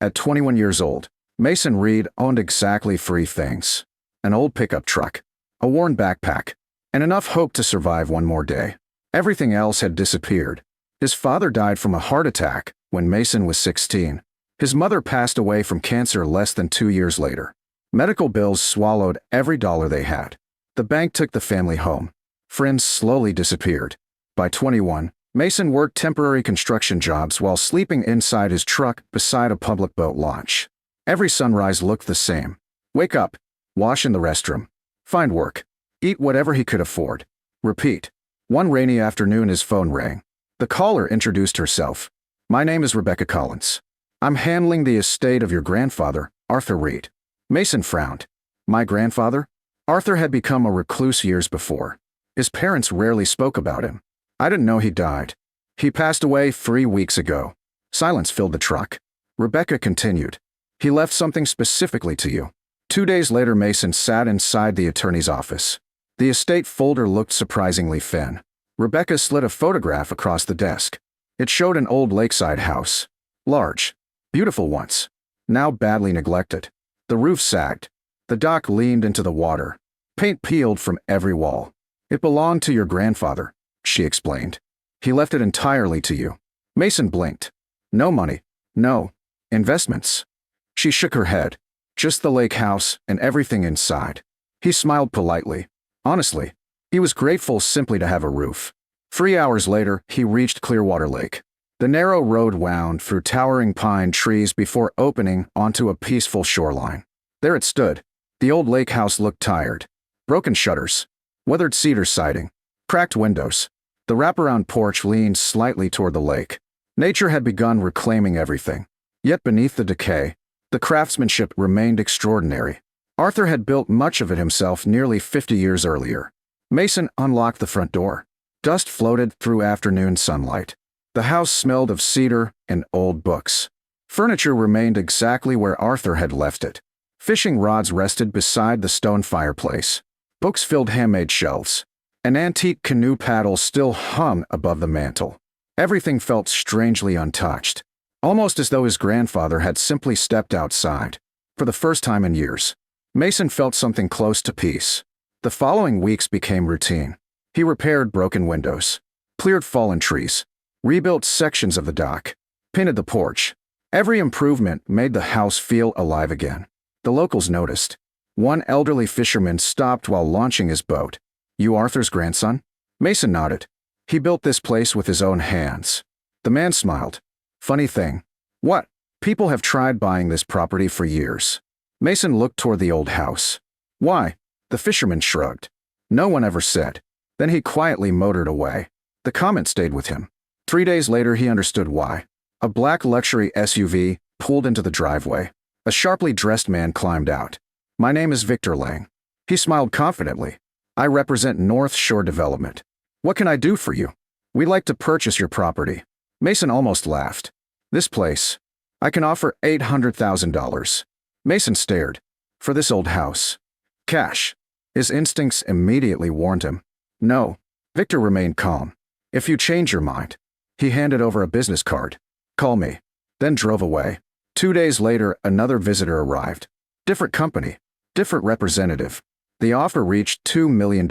At 21 years old, Mason Reed owned exactly three things: an old pickup truck, a worn backpack, and enough hope to survive one more day. Everything else had disappeared. His father died from a heart attack when Mason was 16. His mother passed away from cancer less than 2 years later. Medical bills swallowed every dollar they had. The bank took the family home. Friends slowly disappeared. By 21, Mason worked temporary construction jobs while sleeping inside his truck beside a public boat launch. Every sunrise looked the same. Wake up, wash in the restroom, find work, eat whatever he could afford. Repeat. One rainy afternoon his phone rang. The caller introduced herself. "My name is Rebecca Collins. I'm handling the estate of your grandfather, Arthur Reed." Mason frowned. My grandfather? Arthur had become a recluse years before. His parents rarely spoke about him. I didn't know he died. He passed away 3 weeks ago. Silence filled the truck. Rebecca continued. He left something specifically to you. 2 days later, Mason sat inside the attorney's office. The estate folder looked surprisingly thin. Rebecca slid a photograph across the desk. It showed an old lakeside house. Large. Beautiful once. Now badly neglected. The roof sagged. The dock leaned into the water. Paint peeled from every wall. "It belonged to your grandfather," she explained. "He left it entirely to you." Mason blinked. "No money. No investments." She shook her head. "Just the lake house and everything inside." He smiled politely. Honestly, he was grateful simply to have a roof. 3 hours later, he reached Clearwater Lake. The narrow road wound through towering pine trees before opening onto a peaceful shoreline. There it stood. The old lake house looked tired. Broken shutters, weathered cedar siding, cracked windows. The wraparound porch leaned slightly toward the lake. Nature had begun reclaiming everything. Yet beneath the decay, the craftsmanship remained extraordinary. Arthur had built much of it himself nearly 50 years earlier. Mason unlocked the front door. Dust floated through afternoon sunlight. The house smelled of cedar and old books. Furniture remained exactly where Arthur had left it. Fishing rods rested beside the stone fireplace. Books filled handmade shelves. An antique canoe paddle still hung above the mantel. Everything felt strangely untouched, almost as though his grandfather had simply stepped outside. For the first time in years, Mason felt something close to peace. The following weeks became routine. He repaired broken windows, cleared fallen trees, rebuilt sections of the dock, painted the porch. Every improvement made the house feel alive again. The locals noticed. One elderly fisherman stopped while launching his boat. "You Arthur's grandson?" Mason nodded. "He built this place with his own hands." The man smiled. "Funny thing. What? People have tried buying this property for years." Mason looked toward the old house. "Why?" The fisherman shrugged. "No one ever said." Then he quietly motored away. The comment stayed with him. 3 days later, he understood why. A black luxury SUV pulled into the driveway. A sharply dressed man climbed out. "My name is Victor Lang." He smiled confidently. "I represent North Shore Development. What can I do for you?" "We'd like to purchase your property." Mason almost laughed. "This place. I can offer $800,000. Mason stared. "For this old house?" "Cash." His instincts immediately warned him. "No." Victor remained calm. "If you change your mind." He handed over a business card. "Call me." Then drove away. 2 days later, another visitor arrived. Different company, different representative. The offer reached $2 million.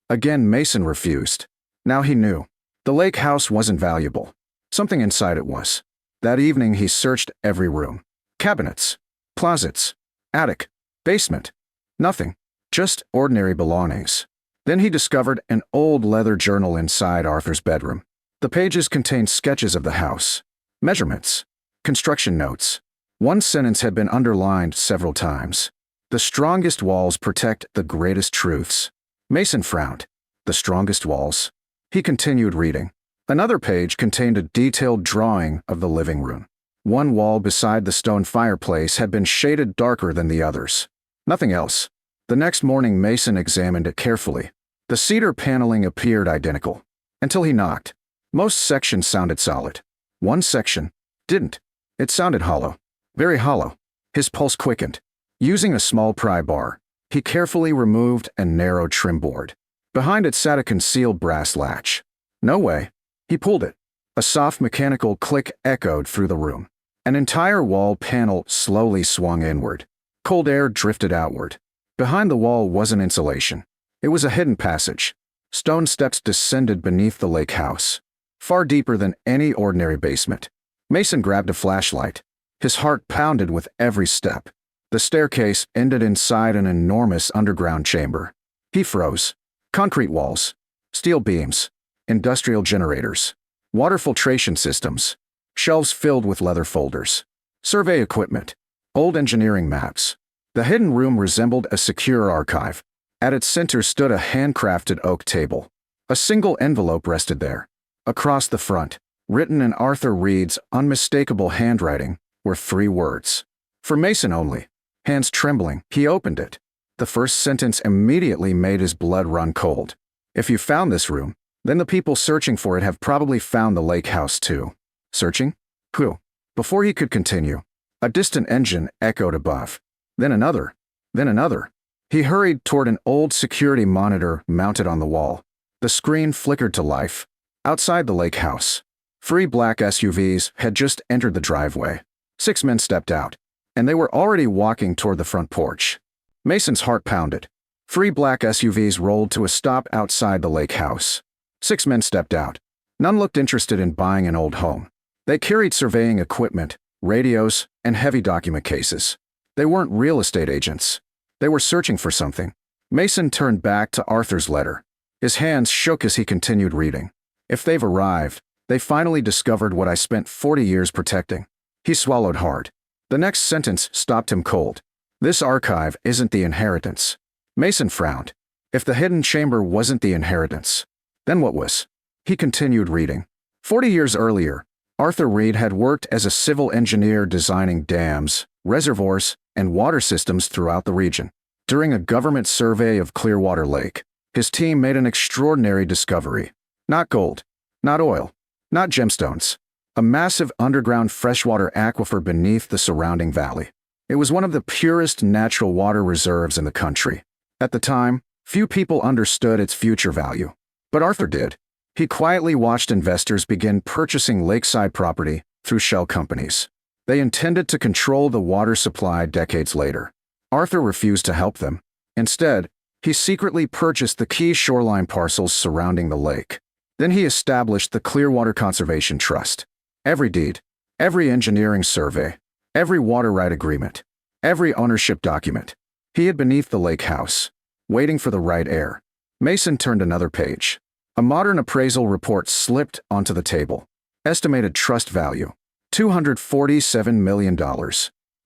Again, Mason refused. Now he knew. The lake house wasn't valuable. Something inside it was. That evening, he searched every room. Cabinets, closets, attic, basement. Nothing. Just ordinary belongings. Then he discovered an old leather journal inside Arthur's bedroom. The pages contained sketches of the house, measurements, construction notes. One sentence had been underlined several times. "The strongest walls protect the greatest truths." Mason frowned. The strongest walls? He continued reading. Another page contained a detailed drawing of the living room. One wall beside the stone fireplace had been shaded darker than the others. Nothing else. The next morning, Mason examined it carefully. The cedar paneling appeared identical. Until he knocked. Most sections sounded solid. One section didn't. It sounded hollow. Very hollow. His pulse quickened. Using a small pry bar, he carefully removed a narrow trim board. Behind it sat a concealed brass latch. No way. He pulled it. A soft mechanical click echoed through the room. An entire wall panel slowly swung inward. Cold air drifted outward. Behind the wall wasn't insulation. It was a hidden passage. Stone steps descended beneath the lake house, far deeper than any ordinary basement. Mason grabbed a flashlight. His heart pounded with every step. The staircase ended inside an enormous underground chamber. He froze. Concrete walls, steel beams, industrial generators, water filtration systems, shelves filled with leather folders, survey equipment, old engineering maps. The hidden room resembled a secure archive. At its center stood a handcrafted oak table. A single envelope rested there. Across the front, written in Arthur Reed's unmistakable handwriting, were 3 words. For Mason only. Hands trembling, he opened it. The first sentence immediately made his blood run cold. If you found this room, then the people searching for it have probably found the lake house too. Searching? Who? Before he could continue, a distant engine echoed above. Then another. Then another. He hurried toward an old security monitor mounted on the wall. The screen flickered to life. Outside the lake house, 3 black SUVs had just entered the driveway. 6 men stepped out, and they were already walking toward the front porch. Mason's heart pounded. 3 black SUVs rolled to a stop outside the lake house. 6 men stepped out. None looked interested in buying an old home. They carried surveying equipment, radios, and heavy document cases. They weren't real estate agents. They were searching for something. Mason turned back to Arthur's letter. His hands shook as he continued reading. If they've arrived, they finally discovered what I spent 40 years protecting. He swallowed hard. The next sentence stopped him cold. This archive isn't the inheritance. Mason frowned. If the hidden chamber wasn't the inheritance, then what was? He continued reading. 40 years earlier, Arthur Reed had worked as a civil engineer designing dams, reservoirs, and water systems throughout the region. During a government survey of Clearwater Lake, his team made an extraordinary discovery. Not gold, not oil, not gemstones. A massive underground freshwater aquifer beneath the surrounding valley. It was one of the purest natural water reserves in the country. At the time, few people understood its future value. But Arthur did. He quietly watched investors begin purchasing lakeside property through shell companies. They intended to control the water supply decades later. Arthur refused to help them. Instead, he secretly purchased the key shoreline parcels surrounding the lake. Then he established the Clearwater Conservation Trust. Every deed, every engineering survey, every water right agreement, every ownership document. He hid beneath the lake house, waiting for the right heir. Mason turned another page. A modern appraisal report slipped onto the table. Estimated trust value, $247 million.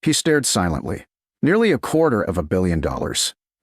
He stared silently. Nearly $250 million.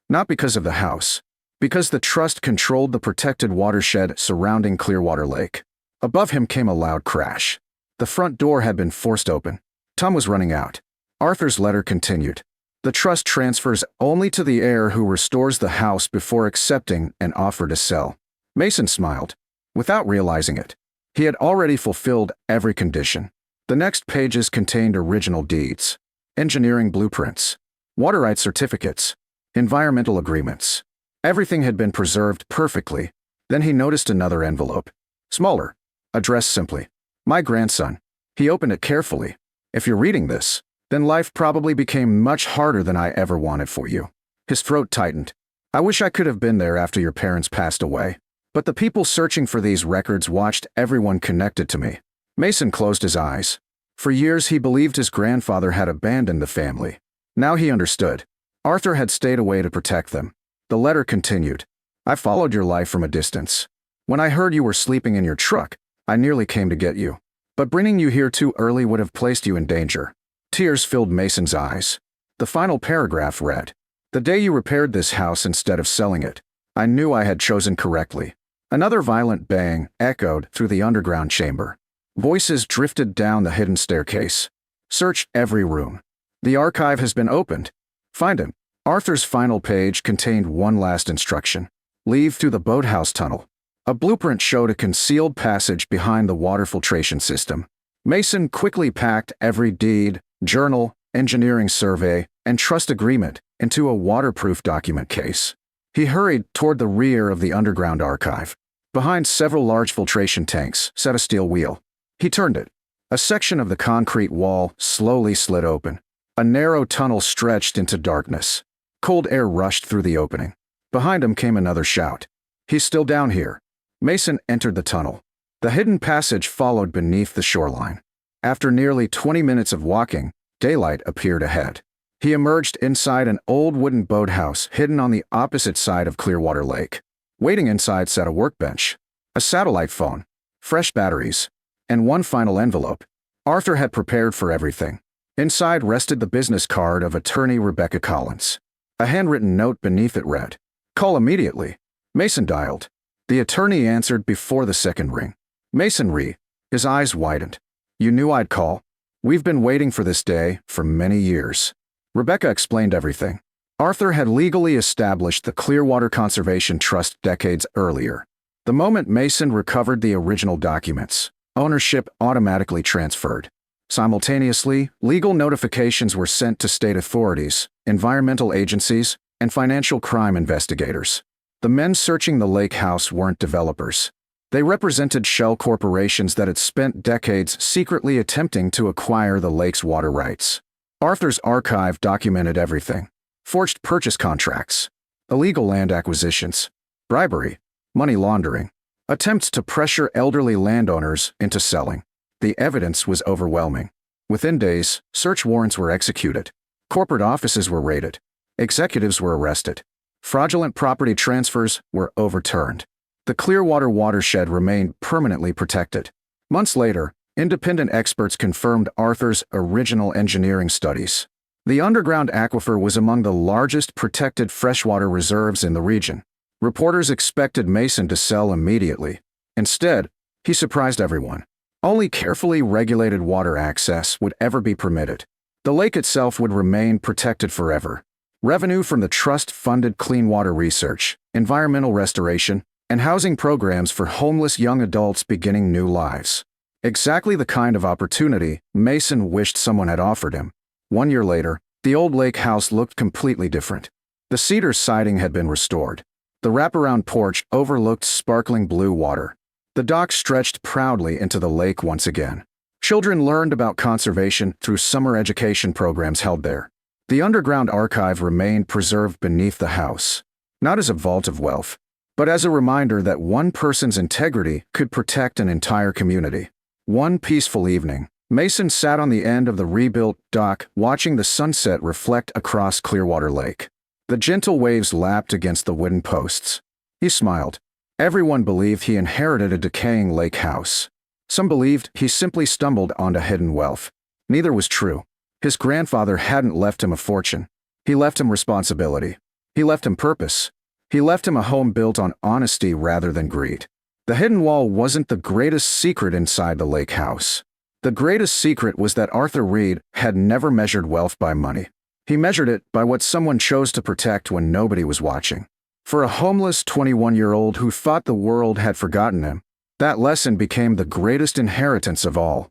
Not because of the house, because the trust controlled the protected watershed surrounding Clearwater Lake. Above him came a loud crash. The front door had been forced open. Time was running out. Arthur's letter continued. The trust transfers only to the heir who restores the house before accepting an offer to sell. Mason smiled. Without realizing it, he had already fulfilled every condition. The next pages contained original deeds, engineering blueprints, water rights certificates, environmental agreements. Everything had been preserved perfectly. Then he noticed another envelope. Smaller. Addressed simply. My grandson. He opened it carefully. If you're reading this, then life probably became much harder than I ever wanted for you. His throat tightened. I wish I could have been there after your parents passed away. But the people searching for these records watched everyone connected to me. Mason closed his eyes. For years he believed his grandfather had abandoned the family. Now he understood. Arthur had stayed away to protect them. The letter continued. I followed your life from a distance. When I heard you were sleeping in your truck, I nearly came to get you. But bringing you here too early would have placed you in danger. Tears filled Mason's eyes. The final paragraph read, The day you repaired this house instead of selling it, I knew I had chosen correctly. Another violent bang echoed through the underground chamber. Voices drifted down the hidden staircase. Search every room. The archive has been opened. Find him. Arthur's final page contained one last instruction. Leave through the boathouse tunnel. A blueprint showed a concealed passage behind the water filtration system. Mason quickly packed every deed, journal, engineering survey, and trust agreement into a waterproof document case. He hurried toward the rear of the underground archive. Behind several large filtration tanks sat a steel wheel. He turned it. A section of the concrete wall slowly slid open. A narrow tunnel stretched into darkness. Cold air rushed through the opening. Behind him came another shout. "He's still down here." Mason entered the tunnel. The hidden passage followed beneath the shoreline. After nearly 20 minutes of walking, daylight appeared ahead. He emerged inside an old wooden boathouse hidden on the opposite side of Clearwater Lake. Waiting inside sat a workbench, a satellite phone, fresh batteries, and one final envelope. Arthur had prepared for everything. Inside rested the business card of attorney Rebecca Collins. A handwritten note beneath it read, "Call immediately." Mason dialed. The attorney answered before the second ring. "Mason Ree." His eyes widened. "You knew I'd call? We've been waiting for this day for many years." Rebecca explained everything. Arthur had legally established the Clearwater Conservation Trust decades earlier. The moment Mason recovered the original documents, ownership automatically transferred. Simultaneously, legal notifications were sent to state authorities, environmental agencies, and financial crime investigators. The men searching the lake house weren't developers. They represented shell corporations that had spent decades secretly attempting to acquire the lake's water rights. Arthur's archive documented everything: forged purchase contracts, illegal land acquisitions, bribery, money laundering, attempts to pressure elderly landowners into selling. The evidence was overwhelming. Within days, search warrants were executed. Corporate offices were raided. Executives were arrested. Fraudulent property transfers were overturned. The Clearwater watershed remained permanently protected. Months later, independent experts confirmed Arthur's original engineering studies. The underground aquifer was among the largest protected freshwater reserves in the region. Reporters expected Mason to sell immediately. Instead, he surprised everyone. Only carefully regulated water access would ever be permitted. The lake itself would remain protected forever. Revenue from the trust funded clean water research, environmental restoration, and housing programs for homeless young adults beginning new lives. Exactly the kind of opportunity Mason wished someone had offered him. 1 year later, the old lake house looked completely different. The cedar siding had been restored. The wraparound porch overlooked sparkling blue water. The dock stretched proudly into the lake once again. Children learned about conservation through summer education programs held there. The underground archive remained preserved beneath the house, not as a vault of wealth, but as a reminder that one person's integrity could protect an entire community. One peaceful evening, Mason sat on the end of the rebuilt dock watching the sunset reflect across Clearwater Lake. The gentle waves lapped against the wooden posts. He smiled. Everyone believed he inherited a decaying lake house. Some believed he simply stumbled onto hidden wealth. Neither was true. His grandfather hadn't left him a fortune. He left him responsibility. He left him purpose. He left him a home built on honesty rather than greed. The hidden wall wasn't the greatest secret inside the lake house. The greatest secret was that Arthur Reed had never measured wealth by money. He measured it by what someone chose to protect when nobody was watching. For a homeless 21-year-old who thought the world had forgotten him, that lesson became the greatest inheritance of all.